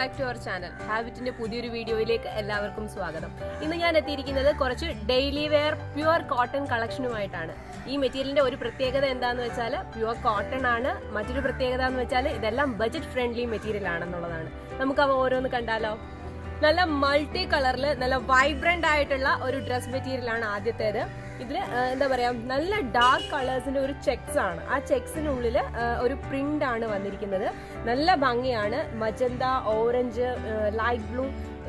Back to our channel. ഹാബിറ്റിന്റെ പുതിയൊരു വീഡിയോയിലേക്ക് എല്ലാവർക്കും സ്വാഗതം. ഇന്ന് ഞാൻ എത്തിയിരിക്കുന്നത് കുറച്ച് ഡെയിലി വെയർ പ്യുവർ കോട്ടൺ കളക്ഷനുമായിട്ടാണ്. ഈ മെറ്റീരിയലിന്റെ ഒരു പ്രത്യേകത എന്താണെന്ന് വെച്ചാൽ പ്യുവർ കോട്ടൺ ആണ്. മറ്റൊരു പ്രത്യേകത എന്ന് വെച്ചാൽ ഇതെല്ലാം ബജറ്റ് ഫ്രണ്ട്ലി മെറ്റീരിയൽ ആണെന്നുള്ളതാണ്. നമുക്ക് അവ ഓരോന്ന് കണ്ടാലോ? നല്ല മൾട്ടി കളറിൽ നല്ല വൈബ്രന്റ് ആയിട്ടുള്ള ഒരു ഡ്രസ് മെറ്റീരിയൽ ആണ് ആദ്യത്തേത്. ഇതില് എന്താ പറയാ, നല്ല ഡാർക്ക് കളേഴ്സിന്റെ ഒരു ചെക്സ് ആണ്. ആ ചെക്സിനുള്ളിൽ ഒരു പ്രിന്റ് ആണ് വന്നിരിക്കുന്നത്. നല്ല ഭംഗിയാണ്. മജന്ത, ഓറഞ്ച്, ലൈറ്റ് ബ്ലൂ,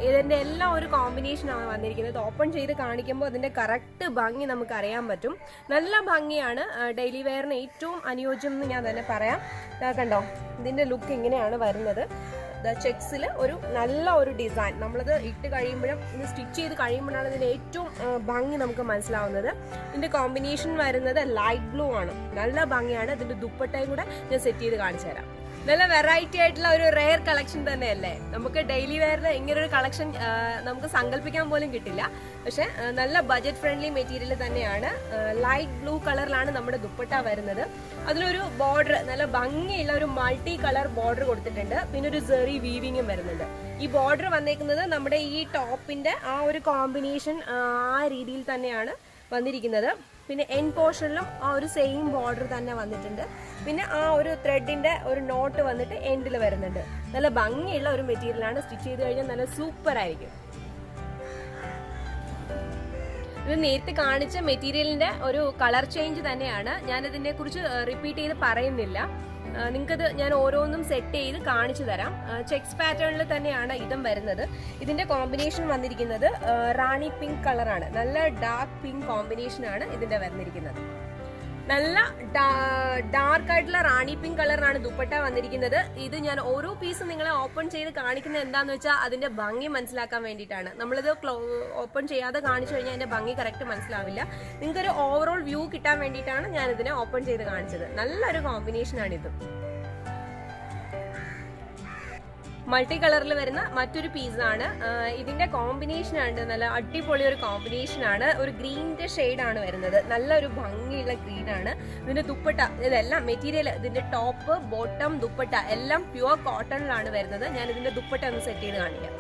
ഇതിന്റെ എല്ലാം ഒരു കോമ്പിനേഷൻ ആണ് വന്നിരിക്കുന്നത്. ഓപ്പൺ ചെയ്ത് കാണിക്കുമ്പോൾ അതിന്റെ കറക്റ്റ് ഭംഗി നമുക്ക് അറിയാൻ പറ്റും. നല്ല ഭംഗിയാണ്. ഡെയിലി വെയറിന് ഏറ്റവും അനുയോജ്യം എന്ന് ഞാൻ തന്നെ പറയാം. കണ്ടോ, ഇതിന്റെ ലുക്ക് ഇങ്ങനെയാണ് വരുന്നത്. ചെക്സിൽ ഒരു നല്ല ഒരു ഡിസൈൻ. നമ്മളത് ഇട്ട് കഴിയുമ്പോഴും ഇത് സ്റ്റിച്ച് ചെയ്ത് കഴിയുമ്പോഴാണ് ഇതിന്റെ ഏറ്റവും ഭംഗി നമുക്ക് മനസ്സിലാവുന്നത്. ഇതിന്റെ കോമ്പിനേഷൻ വരുന്നത് ലൈറ്റ് ബ്ലൂ ആണ്. നല്ല ഭംഗിയാണ്. ഇതിന്റെ ദുപ്പട്ടയും കൂടെ ഞാൻ സെറ്റ് ചെയ്ത് കാണിച്ചു തരാം. നല്ല വെറൈറ്റി ആയിട്ടുള്ള ഒരു റെയർ കളക്ഷൻ തന്നെയല്ലേ. നമുക്ക് ഡെയിലി വെയറിൽ ഇങ്ങനൊരു കളക്ഷൻ നമുക്ക് സങ്കല്പിക്കാൻ പോലും കിട്ടില്ല. പക്ഷെ നല്ല ബജറ്റ് ഫ്രണ്ട്ലി മെറ്റീരിയൽ തന്നെയാണ്. ലൈറ്റ് ബ്ലൂ കളറിലാണ് നമ്മുടെ ദുപ്പട്ട വരുന്നത്. അതിലൊരു ബോർഡർ, നല്ല ഭംഗിയുള്ള ഒരു മൾട്ടി കളർ ബോർഡർ കൊടുത്തിട്ടുണ്ട്. പിന്നെ ഒരു സെറി വീവിങ്ങും വരുന്നുണ്ട്. ഈ ബോർഡർ വന്നേക്കുന്നത് നമ്മുടെ ഈ ടോപ്പിന്റെ ആ ഒരു കോമ്പിനേഷൻ ആ രീതിയിൽ തന്നെയാണ് വന്നിരിക്കുന്നത്. പിന്നെ എൻ പോർഷനിലും ആ ഒരു സെയിം ബോർഡർ തന്നെ വന്നിട്ടുണ്ട്. പിന്നെ ആ ഒരു ത്രെഡിന്റെ ഒരു നോട്ട് വന്നിട്ട് എൻഡിൽ വരുന്നുണ്ട്. നല്ല ഭംഗിയുള്ള ഒരു മെറ്റീരിയലാണ്. സ്റ്റിച്ച് ചെയ്ത് കഴിഞ്ഞാൽ നല്ല സൂപ്പർ ആയിരിക്കും. ഇത് നേരത്തെ കാണിച്ച മെറ്റീരിയലിന്റെ ഒരു കളർ ചേഞ്ച് തന്നെയാണ്. ഞാനിതിനെ കുറിച്ച് റിപ്പീറ്റ് ചെയ്ത് പറയുന്നില്ല. നിങ്ങൾക്കത് ഞാൻ ഓരോന്നും സെറ്റ് ചെയ്ത് കാണിച്ചു തരാം. ചെക്സ് പാറ്റേണിൽ തന്നെയാണ് ഇതും വരുന്നത്. ഇതിന്റെ കോമ്പിനേഷൻ വന്നിരിക്കുന്നത് റാണി പിങ്ക് കളറാണ്. നല്ല ഡാർക്ക് പിങ്ക് കോമ്പിനേഷൻ ആണ് ഇതിന്റെ വന്നിരിക്കുന്നത്. നല്ല ഡാർക്ക് ആയിട്ടുള്ള റാണി പിങ്ക് കളറിനാണ് ദുപ്പട്ട വന്നിരിക്കുന്നത്. ഇത് ഞാൻ ഓരോ പീസും നിങ്ങളെ ഓപ്പൺ ചെയ്ത് കാണിക്കുന്നത് എന്താന്ന് വെച്ചാൽ അതിന്റെ ഭംഗി മനസ്സിലാക്കാൻ വേണ്ടിയിട്ടാണ്. നമ്മളിത് ഓപ്പൺ ചെയ്യാതെ കാണിച്ചു കഴിഞ്ഞാൽ അതിന്റെ ഭംഗി കറക്റ്റ് മനസ്സിലാവില്ല. നിങ്ങൾക്കൊരു ഓവറോൾ വ്യൂ കിട്ടാൻ വേണ്ടിയിട്ടാണ് ഞാൻ ഇതിനെ ഓപ്പൺ ചെയ്ത് കാണിച്ചത്. നല്ലൊരു കോമ്പിനേഷനാണ് ഇത്. മൾട്ടി കളറിൽ വരുന്ന മറ്റൊരു പീസാണ്. ഇതിന്റെ കോമ്പിനേഷൻ ആണ് നല്ല അടിപൊളി ഒരു കോമ്പിനേഷൻ ആണ്. ഒരു ഗ്രീനിന്റെ ഷെയ്ഡ് ആണ് വരുന്നത്. നല്ലൊരു ഭംഗിയുള്ള ഗ്രീൻ ആണ്. ഇതിന്റെ ദുപ്പട്ട, ഇതെല്ലാം മെറ്റീരിയൽ, ഇതിന്റെ ടോപ്പ്, ബോട്ടം, ദുപ്പട്ട എല്ലാം പ്യുവർ കോട്ടണിലാണ് വരുന്നത്. ഞാൻ ഇതിന്റെ ദുപ്പട്ട ഒന്ന് സെറ്റ് ചെയ്ത് കാണിക്കാം.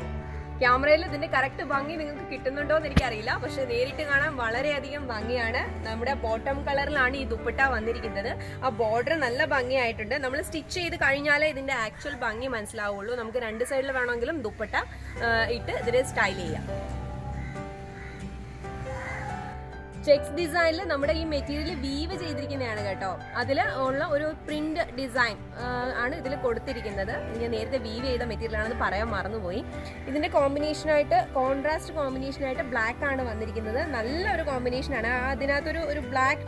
ക്യാമറയിൽ ഇതിന്റെ കറക്റ്റ് ഭംഗി നിങ്ങൾക്ക് കിട്ടുന്നുണ്ടോ എന്ന് എനിക്കറിയില്ല. പക്ഷെ നേരിട്ട് കാണാൻ വളരെയധികം ഭംഗിയാണ്. നമ്മുടെ ബോട്ടം കളറിലാണ് ഈ ദുപ്പട്ട വന്നിരിക്കുന്നത്. ആ ബോർഡർ നല്ല ഭംഗിയായിട്ടുണ്ട്. നമ്മൾ സ്റ്റിച്ച് ചെയ്ത് കഴിഞ്ഞാലേ ഇതിന്റെ ആക്ച്വൽ ഭംഗി മനസ്സിലാവുള്ളൂ. നമുക്ക് രണ്ട് സൈഡിൽ വേണമെങ്കിലും ദുപ്പട്ട ഇട്ട് ഇതിനെ സ്റ്റൈൽ ചെയ്യാം. ചെക്സ് ഡിസൈനിൽ നമ്മുടെ ഈ മെറ്റീരിയൽ വീവ് ചെയ്തിരിക്കുന്നതാണ് കേട്ടോ. അതിൽ ഉള്ള ഒരു പ്രിന്റ് ഡിസൈൻ ആണ് ഇതിൽ കൊടുത്തിരിക്കുന്നത്. ഞാൻ നേരത്തെ വീവ് ചെയ്ത മെറ്റീരിയൽ ആണെന്ന് പറയാൻ മറന്നുപോയി. ഇതിന്റെ കോമ്പിനേഷനായിട്ട്, കോൺട്രാസ്റ്റ് കോമ്പിനേഷനായിട്ട് ബ്ലാക്ക് ആണ് വന്നിരിക്കുന്നത്. നല്ലൊരു കോമ്പിനേഷനാണ്. അതിനകത്തൊരു ബ്ലാക്ക്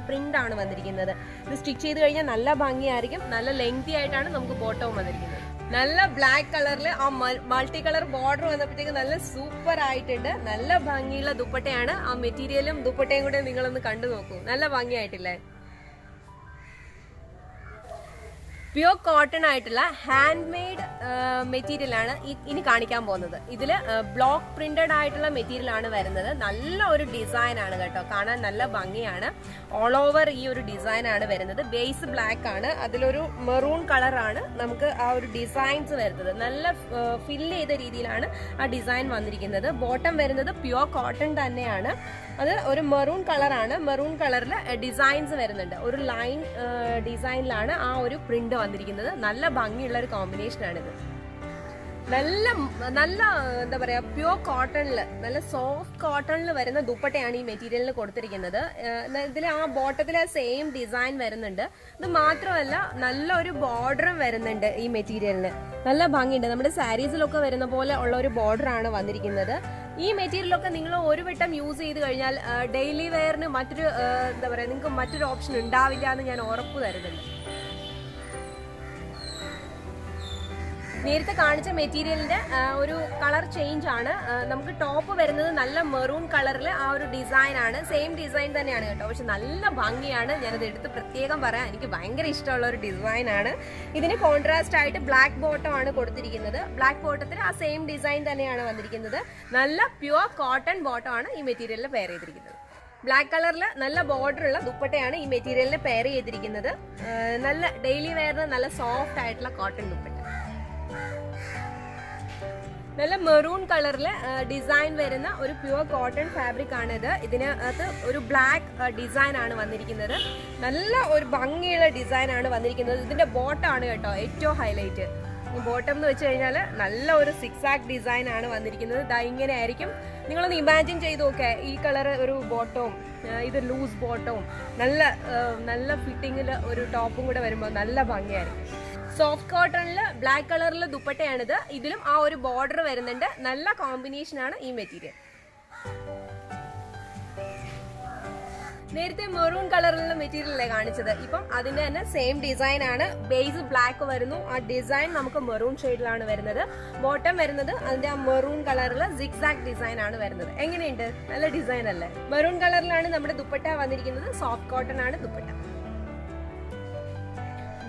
പ്രിന്റ് ആണ് വന്നിരിക്കുന്നത്. ഇത് സ്റ്റിച്ച് ചെയ്ത് കഴിഞ്ഞാൽ നല്ല ഭംഗിയായിരിക്കും. നല്ല ലെങ്തി ആയിട്ടാണ് നമുക്ക് ബോട്ടവും വന്നിരിക്കുന്നത്. നല്ല ബ്ലാക്ക് കളറിൽ ആ മൾട്ടി കളർ ബോർഡർ വന്നപ്പോഴത്തേക്ക് നല്ല സൂപ്പർ ആയിട്ടുണ്ട്. നല്ല ഭംഗിയുള്ള ദുപ്പട്ടയാണ്. ആ മെറ്റീരിയലും ദുപ്പട്ടയും കൂടെ നിങ്ങളൊന്ന് കണ്ടു നോക്കൂ. നല്ല ഭംഗിയായിട്ടില്ലേ? പ്യുവർ കോട്ടൺ ആയിട്ടുള്ള ഹാൻഡ് മെയ്ഡ് മെറ്റീരിയൽ ആണ് ഇനി കാണിക്കാൻ പോകുന്നത്. ഇതില് ബ്ലോക്ക് പ്രിന്റഡ് ആയിട്ടുള്ള മെറ്റീരിയൽ ആണ് വരുന്നത്. നല്ല ഒരു ഡിസൈൻ ആണ് കേട്ടോ. കാണാൻ നല്ല ഭംഗിയാണ്. ഓൾ ഓവർ ഈ ഒരു ഡിസൈൻ ആണ് വരുന്നത്. ബേസ് ബ്ലാക്ക് ആണ്. അതിലൊരു മെറൂൺ കളറാണ് നമുക്ക് ആ ഒരു ഡിസൈൻസ് വരുന്നത്. നല്ല ഫില്ല് ചെയ്ത രീതിയിലാണ് ആ ഡിസൈൻ വന്നിരിക്കുന്നത്. ബോട്ടം വരുന്നത് പ്യുവർ കോട്ടൺ തന്നെയാണ്. അത് ഒരു മെറൂൺ കളറാണ്. മെറൂൺ കളറിൽ ഡിസൈൻസ് വരുന്നുണ്ട്. ഒരു ലൈൻ ഡിസൈനിലാണ് ആ ഒരു പ്രിന്റ് വന്നിരിക്കുന്നത്. നല്ല ഭംഗിയുള്ള ഒരു കോമ്പിനേഷനാണിത്. നല്ല നല്ല എന്താ പറയാ, പ്യുവർ കോട്ടണിൽ, നല്ല സോഫ്റ്റ് കോട്ടണിൽ വരുന്ന ദുപ്പട്ടയാണ് ഈ മെറ്റീരിയലിന് കൊടുത്തിരിക്കുന്നത്. ഇതിൽ ആ ബോട്ടത്തിലെ സെയിം ഡിസൈൻ വരുന്നുണ്ട്. ഇത് മാത്രമല്ല നല്ലൊരു ബോർഡറും വരുന്നുണ്ട് ഈ മെറ്റീരിയലിന്. നല്ല ഭംഗിയുണ്ട്. നമ്മുടെ സാരീസിലൊക്കെ വരുന്ന പോലെ ഉള്ള ഒരു ബോർഡർ ആണ് വന്നിരിക്കുന്നത്. ഈ മെറ്റീരിയലൊക്കെ നിങ്ങൾ ഒരു വട്ടം യൂസ് ചെയ്ത് കഴിഞ്ഞാൽ ഡെയിലി വെയറിന് മറ്റൊരു എന്താ പറയാ, നിങ്ങൾക്ക് മറ്റൊരു ഓപ്ഷൻ ഉണ്ടാവില്ല എന്ന് ഞാൻ ഉറപ്പ് തരുന്നുണ്ട്. നേരത്തെ കാണിച്ച മെറ്റീരിയലിന്റെ ഒരു കളർ ചേഞ്ച് ആണ്. നമുക്ക് ടോപ്പ് വരുന്നത് നല്ല മെറൂൺ കളറിൽ ആ ഒരു ഡിസൈൻ ആണ്. സെയിം ഡിസൈൻ തന്നെയാണ് കേട്ടോ. പക്ഷെ നല്ല ഭംഗിയാണ്. ഞാനത് എടുത്ത് പ്രത്യേകം പറയാം. എനിക്ക് ഭയങ്കര ഇഷ്ടമുള്ള ഒരു ഡിസൈൻ ആണ്. ഇതിന് കോൺട്രാസ്റ്റ് ആയിട്ട് ബ്ലാക്ക് ബോട്ടം ആണ് കൊടുത്തിരിക്കുന്നത്. ബ്ലാക്ക് ബോട്ടത്തിൽ ആ സെയിം ഡിസൈൻ തന്നെയാണ് വന്നിരിക്കുന്നത്. നല്ല പ്യുവർ കോട്ടൺ ബോട്ടം ആണ് ഈ മെറ്റീരിയലിൽ പെയർ ചെയ്തിരിക്കുന്നത്. ബ്ലാക്ക് കളറിൽ നല്ല ബോർഡർ ഉള്ള ദുപ്പട്ടയാണ് ഈ മെറ്റീരിയലിന് പെയർ ചെയ്തിരിക്കുന്നത്. നല്ല ഡെയിലി വെയറിന് നല്ല സോഫ്റ്റ് ആയിട്ടുള്ള കോട്ടൺ ദുപ്പട്ട. നല്ല മെറൂൺ കളറിൽ ഡിസൈൻ വരുന്ന ഒരു പ്യുവർ കോട്ടൺ ഫാബ്രിക് ആണിത്. ഇതിനകത്ത് ഒരു ബ്ലാക്ക് ഡിസൈൻ ആണ് വന്നിരിക്കുന്നത്. നല്ല ഒരു ഭംഗിയുള്ള ഡിസൈൻ ആണ് വന്നിരിക്കുന്നത്. ഇതിന്റെ ബോട്ടം ആണ് കേട്ടോ ഏറ്റവും ഹൈലൈറ്റ്. ബോട്ടം എന്ന് വെച്ച് കഴിഞ്ഞാൽ നല്ല ഒരു സിക്സാക് ഡിസൈൻ ആണ് വന്നിരിക്കുന്നത്. ഇതാ ഇങ്ങനെ ആയിരിക്കും. നിങ്ങളൊന്ന് ഇമാജിൻ ചെയ്ത് നോക്കേ, ഈ കളർ ഒരു ബോട്ടവും ഇത് ലൂസ് ബോട്ടവും നല്ല ഫിറ്റിങ്ങിൽ ഒരു ടോപ്പും കൂടെ വരുമ്പോൾ നല്ല ഭംഗിയായിരിക്കും. സോഫ്റ്റ് കോട്ടണിൽ ബ്ലാക്ക് കളറിൽ ദുപ്പട്ടയാണിത്. ഇതിലും ആ ഒരു ബോർഡർ വരുന്നുണ്ട്. നല്ല കോമ്പിനേഷൻ ആണ് ഈ മെറ്റീരിയൽ. നേരത്തെ മെറൂൺ കളറിലുള്ള മെറ്റീരിയൽ അല്ലേ കാണിച്ചത്, ഇപ്പം അതിന്റെ തന്നെ സെയിം ഡിസൈൻ ആണ്. ബേസ് ബ്ലാക്ക് വരുന്നു, ആ ഡിസൈൻ നമുക്ക് മെറൂൺ ഷെയ്ഡിലാണ് വരുന്നത്. ബോട്ടം വരുന്നത് അതിന്റെ ആ മെറൂൺ കളറിൽ സിഗ്സാഗ് ഡിസൈൻ ആണ് വരുന്നത്. എങ്ങനെയുണ്ട്? നല്ല ഡിസൈൻ അല്ലേ? മെറൂൺ കളറിലാണ് നമ്മുടെ ദുപ്പട്ട വന്നിരിക്കുന്നത്. സോഫ്റ്റ് കോട്ടൺ ആണ് ദുപ്പട്ട.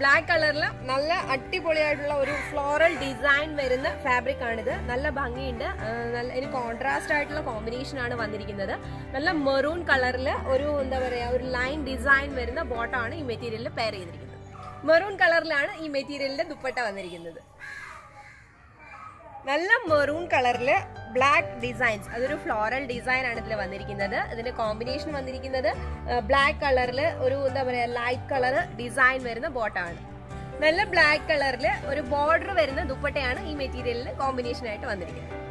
ബ്ലാക്ക് കളറിൽ നല്ല അടിപൊളിയായിട്ടുള്ള ഒരു ഫ്ലോറൽ ഡിസൈൻ വരുന്ന ഫാബ്രിക് ആണിത്. നല്ല ഭംഗിയുണ്ട്. നല്ല ഒരു കോൺട്രാസ്റ്റ് ആയിട്ടുള്ള കോമ്പിനേഷൻ ആണ് വന്നിരിക്കുന്നത്. നല്ല മെറൂൺ കളറിൽ ഒരു എന്താ പറയാ ഒരു ലൈൻ ഡിസൈൻ വരുന്ന ബോട്ടമാണ് ഈ മെറ്റീരിയലിൽ പെയർ ചെയ്തിരിക്കുന്നത്. മെറൂൺ കളറിലാണ് ഈ മെറ്റീരിയലിന്റെ ദുപ്പട്ട വന്നിരിക്കുന്നത്. നല്ല മെറൂൺ കളറിൽ ബ്ലാക്ക് ഡിസൈൻസ്, അതൊരു ഫ്ലോറൽ ഡിസൈൻ ആണ് ഇതിൽ വന്നിരിക്കുന്നത്. ഇതിന്റെ കോമ്പിനേഷൻ വന്നിരിക്കുന്നത് ബ്ലാക്ക് കളറിൽ ഒരു എന്താ പറയാ ലൈറ്റ് കളർ ഡിസൈൻ വരുന്ന ബോട്ടാണ്. നല്ല ബ്ലാക്ക് കളറിൽ ഒരു ബോർഡർ വരുന്ന ദുപ്പട്ടയാണ് ഈ മെറ്റീരിയലിന് കോമ്പിനേഷൻ ആയിട്ട് വന്നിരിക്കുന്നത്.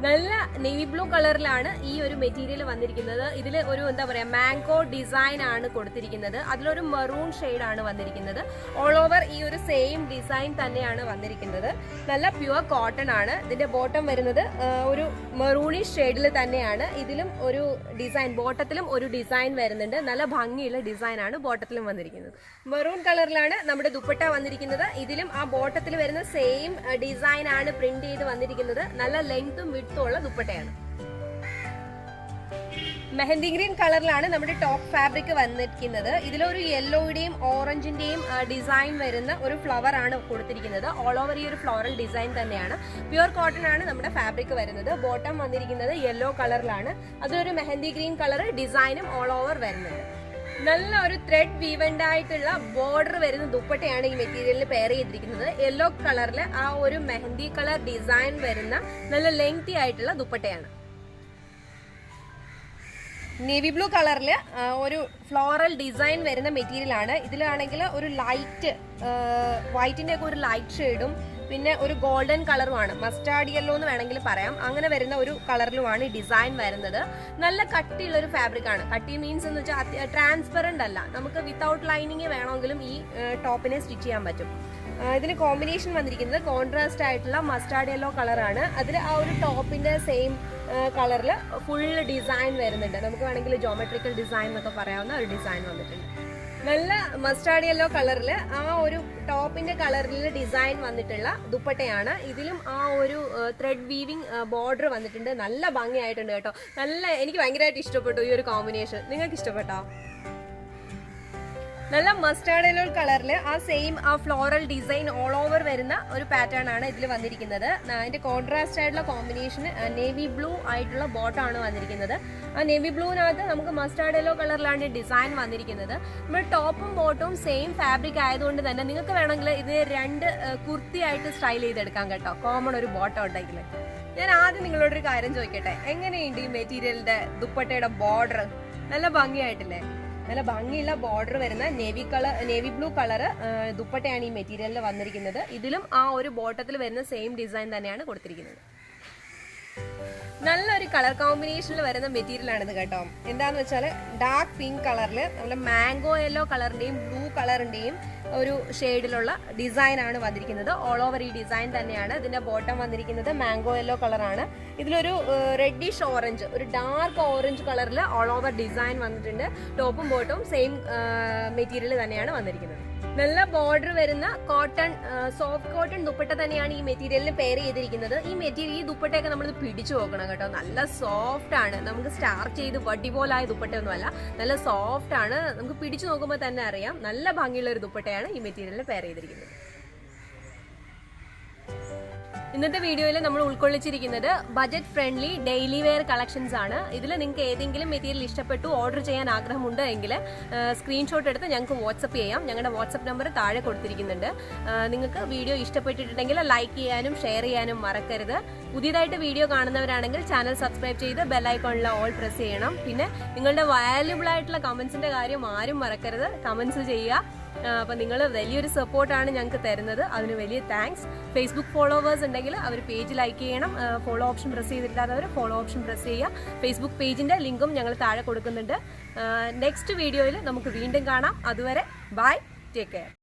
നല്ല നേവി ബ്ലൂ കളറിലാണ് ഈ ഒരു മെറ്റീരിയൽ വന്നിരിക്കുന്നത്. ഇതിൽ ഒരു എന്താ പറയാ മാംഗോ ഡിസൈൻ ആണ് കൊടുത്തിരിക്കുന്നത്. അതിലൊരു മെറൂൺ ഷെയ്ഡ് ആണ് വന്നിരിക്കുന്നത്. ഓൾ ഓവർ ഈ ഒരു സെയിം ഡിസൈൻ തന്നെയാണ് വന്നിരിക്കുന്നത്. നല്ല പ്യുവർ കോട്ടൺ ആണ്. ഇതിന്റെ ബോട്ടം വരുന്നത് ഒരു മെറൂണിഷ് ഷെയ്ഡിൽ തന്നെയാണ്. ഇതിലും ഒരു ഡിസൈൻ, ബോട്ടത്തിലും ഒരു ഡിസൈൻ വരുന്നുണ്ട്. നല്ല ഭംഗിയുള്ള ഡിസൈൻ ആണ് ബോട്ടത്തിലും വന്നിരിക്കുന്നത്. മെറൂൺ കളറിലാണ് നമ്മുടെ ദുപ്പട്ട വന്നിരിക്കുന്നത്. ഇതിലും ആ ബോട്ടത്തിൽ വരുന്ന സെയിം ഡിസൈൻ ആണ് പ്രിന്റ് ചെയ്ത് വന്നിരിക്കുന്നത്. നല്ല ലെങ്തും വിഡ്ത്തും ദുപ്പട്ടയാണ്. മെഹന്തി ഗ്രീൻ കളറിലാണ് നമ്മുടെ ടോപ്പ് ഫാബ്രിക് വന്നിരിക്കുന്നത്. ഇതിലൊരു യെല്ലോയുടെയും ഓറഞ്ചിന്റെയും ഡിസൈൻ വരുന്ന ഒരു ഫ്ലവർ ആണ് കൊടുത്തിരിക്കുന്നത്. ഓൾ ഓവർ ഈ ഒരു ഫ്ലോറൽ ഡിസൈൻ തന്നെയാണ്. പ്യുവർ കോട്ടൺ ആണ് നമ്മുടെ ഫാബ്രിക് വരുന്നത്. ബോട്ടം വന്നിരിക്കുന്നത് യെല്ലോ കളറിലാണ്. അതിലൊരു മെഹന്തി ഗ്രീൻ കളർ ഡിസൈനും ഓൾ ഓവർ വരുന്നുണ്ട്. നല്ല ഒരു ത്രെഡ് വീവൻഡ് ആയിട്ടുള്ള ബോർഡർ വരുന്ന ദുപ്പട്ടയാണ് ഈ മെറ്റീരിയലിൽ പെയർ ചെയ്തിരിക്കുന്നത്. യെല്ലോ കളറിൽ ആ ഒരു മെഹന്തി കളർ ഡിസൈൻ വരുന്ന നല്ല ലെങ്തി ആയിട്ടുള്ള ദുപ്പട്ടയാണ്. നേവി ബ്ലൂ കളറിൽ ഒരു ഫ്ലോറൽ ഡിസൈൻ വരുന്ന മെറ്റീരിയൽ ആണ്. ഇതിലാണെങ്കിൽ ഒരു ലൈറ്റ് വൈറ്റിന്റെ ഒക്കെ ഒരു ലൈറ്റ് ഷെയ്ഡും പിന്നെ ഒരു ഗോൾഡൻ കളറുമാണ്. മസ്റ്റാർഡ് യെല്ലോ എന്ന് വേണമെങ്കിൽ പറയാം. അങ്ങനെ വരുന്ന ഒരു കളറിലുമാണ് ഈ ഡിസൈൻ വരുന്നത്. നല്ല കട്ടിയുള്ള ഒരു ഫാബ്രിക് ആണ്. കട്ടി മീൻസ് എന്ന് വെച്ചാൽ ട്രാൻസ്പെറന്റ് അല്ല. നമുക്ക് വിത്തൗട്ട് ലൈനിങ് വേണമെങ്കിലും ഈ ടോപ്പിനെ സ്റ്റിച്ച് ചെയ്യാൻ പറ്റും. ഇതിന് കോമ്പിനേഷൻ വന്നിരിക്കുന്നത് കോൺട്രാസ്റ്റ് ആയിട്ടുള്ള മസ്റ്റാർഡ് യെല്ലോ കളറാണ്. അതിൽ ആ ഒരു ടോപ്പിന്റെ സെയിം കളറിൽ ഫുൾ ഡിസൈൻ വരുന്നുണ്ട്. നമുക്ക് വേണമെങ്കിൽ ജോമെട്രിക്കൽ ഡിസൈൻ എന്നൊക്കെ പറയാവുന്ന ഒരു ഡിസൈൻ വന്നിട്ടുണ്ട്. നല്ല മസ്റ്റാർഡ് യെല്ലോ കളറിൽ ആ ഒരു ടോപ്പിന്റെ കളറിൽ ഡിസൈൻ വന്നിട്ടുള്ള ദുപ്പട്ടയാണ്. ഇതിലും ആ ഒരു ത്രെഡ് വീവിംഗ് ബോർഡർ വന്നിട്ടുണ്ട്. നല്ല ഭംഗിയായിട്ടുണ്ട് കേട്ടോ. എനിക്ക് ഭയങ്കരമായിട്ട് ഇഷ്ടപ്പെട്ടു ഈ ഒരു കോമ്പിനേഷൻ. നിങ്ങൾക്ക് ഇഷ്ടപ്പെട്ടോ? നല്ല മസ്റ്റാർഡ് യെല്ലോ കളറിൽ ആ സെയിം ആ ഫ്ലോറൽ ഡിസൈൻ ഓൾ ഓവർ വരുന്ന ഒരു പാറ്റേൺ ആണ് ഇതിൽ വന്നിരിക്കുന്നത്. അതിന്റെ കോൺട്രാസ്റ്റ് ആയിട്ടുള്ള കോമ്പിനേഷൻ നേവി ബ്ലൂ ആയിട്ടുള്ള ബോട്ടാണ് വന്നിരിക്കുന്നത്. ആ നേവി ബ്ലൂവിനകത്ത് നമുക്ക് മസ്റ്റാർഡ് യെല്ലോ കളറിലാണ് ഡിസൈൻ വന്നിരിക്കുന്നത്. നമ്മുടെ ടോപ്പും ബോട്ടവും സെയിം ഫാബ്രിക് ആയതുകൊണ്ട് തന്നെ നിങ്ങൾക്ക് വേണമെങ്കിൽ ഇത് രണ്ട് കുർത്തിയായിട്ട് സ്റ്റൈൽ ചെയ്തെടുക്കാം കേട്ടോ. കോമൺ ഒരു ബോട്ടം ഉണ്ടെങ്കിൽ. ഞാൻ ആദ്യം നിങ്ങളോടൊരു കാര്യം ചോദിക്കട്ടെ, എങ്ങനെയുണ്ട് ഈ മെറ്റീരിയലിന്റെ ദുപ്പട്ടയുടെ ബോർഡർ? നല്ല ഭംഗിയായിട്ടില്ലേ? നല്ല ഭംഗിയുള്ള ബോർഡർ വരുന്ന നേവി ബ്ലൂ കളർ ദുപ്പട്ടയാണ് ഈ മെറ്റീരിയലിൽ വന്നിരിക്കുന്നത്. ഇതിലും ആ ഒരു ബോട്ടത്തിൽ വരുന്ന സെയിം ഡിസൈൻ തന്നെയാണ് കൊടുത്തിരിക്കുന്നത്. നല്ലൊരു കളർ കോമ്പിനേഷനിൽ വരുന്ന മെറ്റീരിയൽ ആണിത് കേട്ടോ. എന്താന്ന് വെച്ചാൽ ഡാർക്ക് പിങ്ക് കളറിൽ നമ്മുടെ മാംഗോ യെല്ലോ കളറിന്റെയും ബ്ലൂ കളറിന്റെയും ഒരു ഷെയ്ഡിലുള്ള ഡിസൈൻ ആണ് വന്നിരിക്കുന്നത്. ഓൾ ഓവർ ഈ ഡിസൈൻ തന്നെയാണ്. ഇതിന്റെ ബോട്ടം വന്നിരിക്കുന്നത് മാംഗോ യെല്ലോ കളറാണ്. ഇതിലൊരു റെഡിഷ് ഓറഞ്ച്, ഒരു ഡാർക്ക് ഓറഞ്ച് കളറിൽ ഓൾ ഓവർ ഡിസൈൻ വന്നിട്ടുണ്ട്. ടോപ്പും ബോട്ടവും സെയിം മെറ്റീരിയൽ തന്നെയാണ് വന്നിരിക്കുന്നത്. നല്ല ബോർഡർ വരുന്ന കോട്ടൺ, സോഫ്റ്റ് കോട്ടൺ ദുപ്പട്ട തന്നെയാണ് ഈ മെറ്റീരിയലിന് പെയർ ചെയ്തിരിക്കുന്നത്. ഈ ദുപ്പട്ടയൊക്കെ നമ്മൾ പിടിച്ചു നോക്കണം കേട്ടോ. നല്ല സോഫ്റ്റ് ആണ്. നമുക്ക് സ്റ്റാർച്ച് ചെയ്ത് വടി പോലായ ദുപ്പട്ടയൊന്നുമല്ല, നല്ല സോഫ്റ്റ് ആണ്. നമുക്ക് പിടിച്ചു നോക്കുമ്പോൾ തന്നെ അറിയാം. നല്ല ഭംഗിയുള്ള ഒരു ദുപ്പട്ടയാണ് ഈ മെറ്റീരിയലിന് പെയർ ചെയ്തിരിക്കുന്നത്. ഇന്നത്തെ വീഡിയോയിൽ നമ്മൾ ഉൾക്കൊള്ളിച്ചിരിക്കുന്നത് budget friendly daily wear collections ആണ്. ഇതിൽ നിങ്ങൾക്ക് ഏതെങ്കിലും മെറ്റീരിയൽ ഇഷ്ടപ്പെട്ടു ഓർഡർ ചെയ്യാൻ ആഗ്രഹമുണ്ട് എങ്കിൽ സ്ക്രീൻഷോട്ട് എടുത്ത് ഞങ്ങൾക്ക് വാട്സപ്പ് ചെയ്യാം. ഞങ്ങളുടെ വാട്സപ്പ് നമ്പർ താഴെ കൊടുത്തിരിക്കുന്നുണ്ട്. നിങ്ങൾക്ക് വീഡിയോ ഇഷ്ടപ്പെട്ടിട്ടുണ്ടെങ്കിൽ ലൈക്ക് ചെയ്യാനും ഷെയർ ചെയ്യാനും മറക്കരുത്. പുതിയതായിട്ട് വീഡിയോ കാണുന്നവരാണെങ്കിൽ ചാനൽ സബ്സ്ക്രൈബ് ചെയ്ത് ബെല്ലൈക്കോണിൽ ഓൾ പ്രസ് ചെയ്യണം. പിന്നെ നിങ്ങളുടെ വാല്യുബിൾ ആയിട്ടുള്ള കമൻസിന്റെ കാര്യം ആരും മറക്കരുത്, കമൻസ് ചെയ്യുക. അപ്പം നിങ്ങൾ വലിയൊരു സപ്പോർട്ടാണ് ഞങ്ങൾക്ക് തരുന്നത്, അതിന് വലിയ താങ്ക്സ്. ഫേസ്ബുക്ക് ഫോളോവേഴ്സ് ഉണ്ടെങ്കിൽ അവർ പേജ് ലൈക്ക് ചെയ്യണം. ഫോളോ ഓപ്ഷൻ പ്രസ് ചെയ്തിട്ടില്ലാത്തവർ ഫോളോ ഓപ്ഷൻ പ്രസ് ചെയ്യുക. ഫേസ്ബുക്ക് പേജിൻ്റെ ലിങ്കും ഞങ്ങൾ താഴെ കൊടുക്കുന്നുണ്ട്. നെക്സ്റ്റ് വീഡിയോയിൽ നമുക്ക് വീണ്ടും കാണാം. അതുവരെ ബൈ, ടേക്ക് കെയർ.